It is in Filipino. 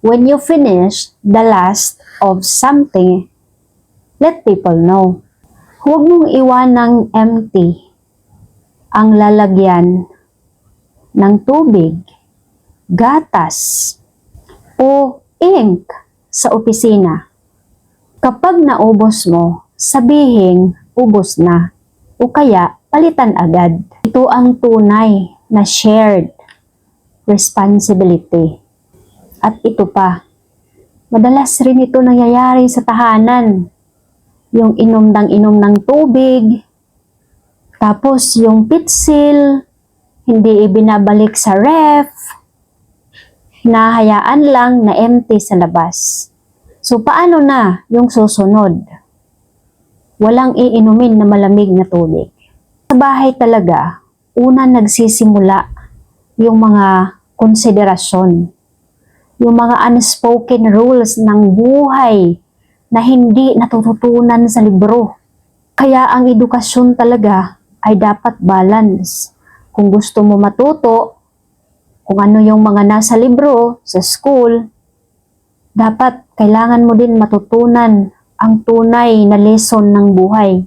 When you finish the last of something, let people know. Huwag mong iwanang empty ang lalagyan ng tubig, gatas, o ink sa opisina. Kapag naubos mo, sabihing ubos na o kaya palitan agad. Ito ang tunay na shared responsibility. At ito pa, madalas rin ito nangyayari sa tahanan. Yung inom ng tubig, tapos yung pitsil, hindi ibinabalik sa ref, hinahayaan lang na empty sa labas. So, paano na yung susunod? Walang iinumin na malamig na tubig. Sa bahay talaga, una nagsisimula yung mga konsiderasyon, yung mga unspoken rules ng buhay na hindi natututunan sa libro. Kaya ang edukasyon talaga ay dapat balance. Kung gusto mo matuto, kung ano yung mga nasa libro, sa school, dapat kailangan mo din matutunan ang tunay na lesson ng buhay.